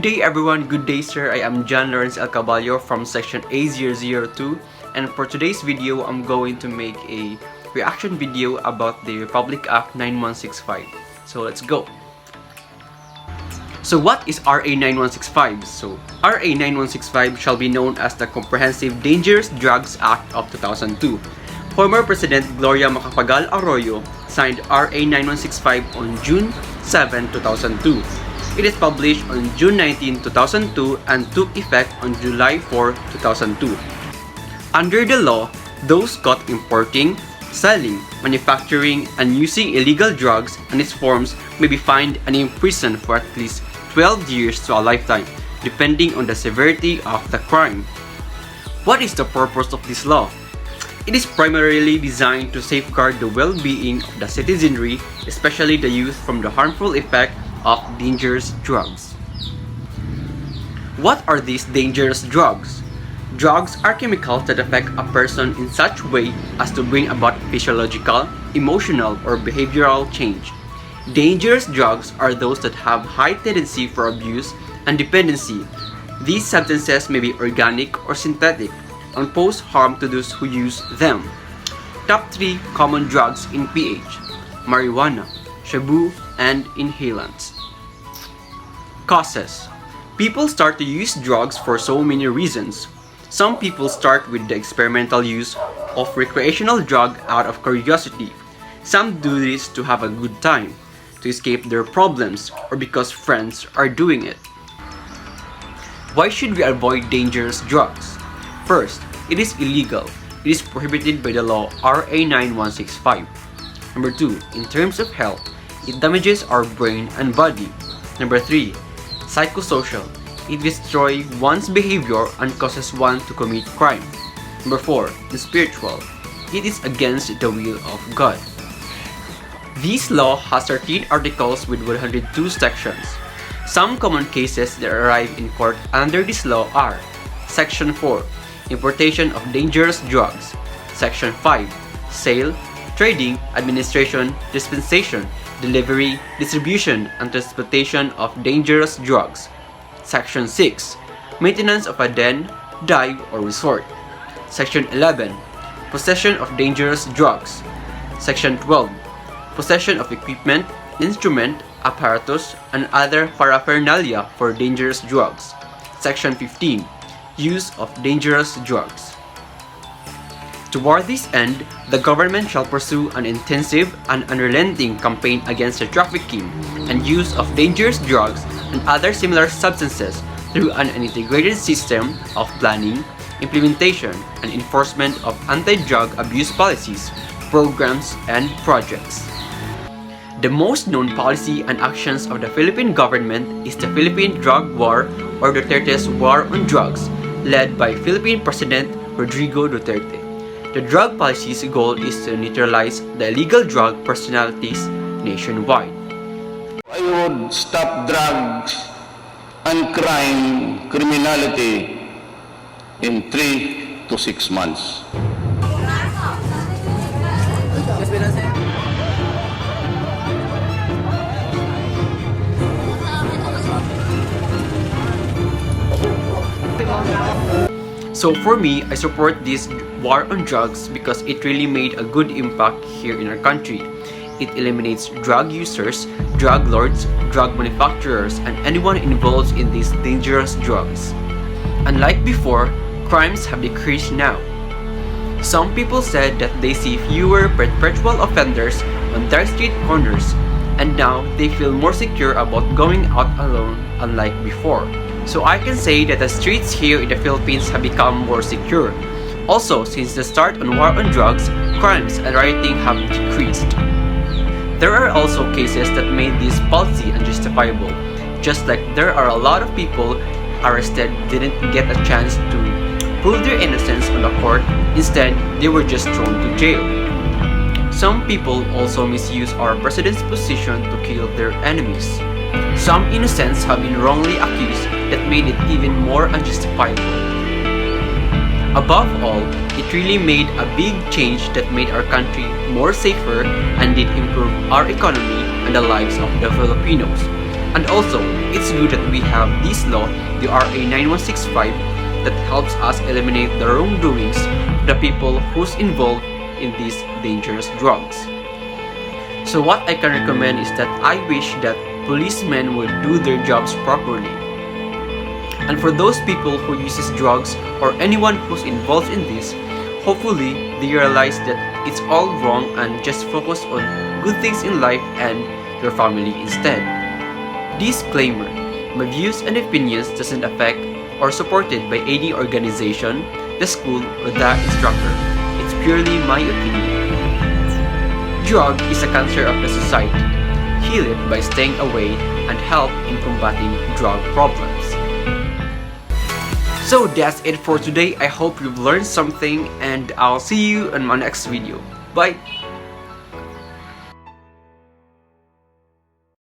day everyone, good day sir. I am John Lawrence El Caballo from section A002, and for today's video I'm going to make a reaction video about the Republic Act 9165. So let's go. So what is RA 9165? So RA 9165 shall be known as the Comprehensive Dangerous Drugs Act of 2002. Former President Gloria Macapagal Arroyo signed RA 9165 on June 7, 2002. It is published on June 19, 2002 and took effect on July 4, 2002. Under the law, those caught importing, selling, manufacturing, and using illegal drugs and its forms may be fined and imprisoned for at least 12 years to a lifetime, depending on the severity of the crime. What is the purpose of this law? It is primarily designed to safeguard the well-being of the citizenry, especially the youth, from the harmful effect of dangerous drugs. What are these dangerous drugs? Drugs are chemicals that affect a person in such way as to bring about physiological, emotional, or behavioral change. Dangerous drugs are those that have high tendency for abuse and dependency. These substances may be organic or synthetic and pose harm to those who use them. Top 3 common drugs in PH: marijuana, shabu, and inhalants. Causes. People start to use drugs for so many reasons. Some people start with the experimental use of recreational drug out of curiosity. Some do this to have a good time, to escape their problems, or because friends are doing it. Why should we avoid dangerous drugs? First, it is illegal. It is prohibited by the law RA 9165. Number 2, in terms of health, it damages our brain and body. Number 3, psychosocial. It destroys one's behavior and causes one to commit crime. Number 4, in spiritual. It is against the will of God. This law has 13 articles with 102 sections. Some common cases that arrive in court under this law are: Section 4, importation of dangerous drugs. Section 5, sale, trading, administration, dispensation, delivery, distribution, and transportation of dangerous drugs. Section 6, maintenance of a den, dive, or resort. Section 11, possession of dangerous drugs. Section 12, possession of equipment, instrument, apparatus, and other paraphernalia for dangerous drugs. Section 15, use of dangerous drugs. Toward this end, the government shall pursue an intensive and unrelenting campaign against the trafficking and use of dangerous drugs and other similar substances through an integrated system of planning, implementation, and enforcement of anti-drug abuse policies, programs, and projects. The most known policy and actions of the Philippine government is the Philippine Drug War, or Duterte's War on Drugs, led by Philippine President Rodrigo Duterte. The drug policy's goal is to neutralize the illegal drug personalities nationwide. I would stop drugs and criminality in 3 to 6 months. So for me, I support this war on drugs because it really made a good impact here in our country. It eliminates drug users, drug lords, drug manufacturers, and anyone involved in these dangerous drugs. Unlike before, crimes have decreased now. Some people said that they see fewer perpetual offenders on their street corners, and now they feel more secure about going out alone, unlike before. So I can say that the streets here in the Philippines have become more secure. Also, since the start on war on drugs, crimes and rioting have decreased. There are also cases that made this policy unjustifiable, just like there are a lot of people arrested didn't get a chance to prove their innocence on the court, instead they were just thrown to jail. Some people also misuse our president's position to kill their enemies. Some innocents have been wrongly accused that made it even more unjustifiable. Above all, it really made a big change that made our country more safer and did improve our economy and the lives of the Filipinos. And also, it's good that we have this law, the RA 9165, that helps us eliminate the wrongdoings of the people who's involved in these dangerous drugs. So what I can recommend is that I wish that policemen would do their jobs properly. And for those people who uses drugs or anyone who's involved in this, hopefully they realize that it's all wrong and just focus on good things in life and your family instead. Disclaimer: my views and opinions doesn't affect or supported by any organization, the school, or the instructor. It's purely my opinion. Drug is a cancer of the society. Heal it by staying away and help in combating drug problems. So that's it for today. I hope you've learned something and I'll see you in my next video. Bye!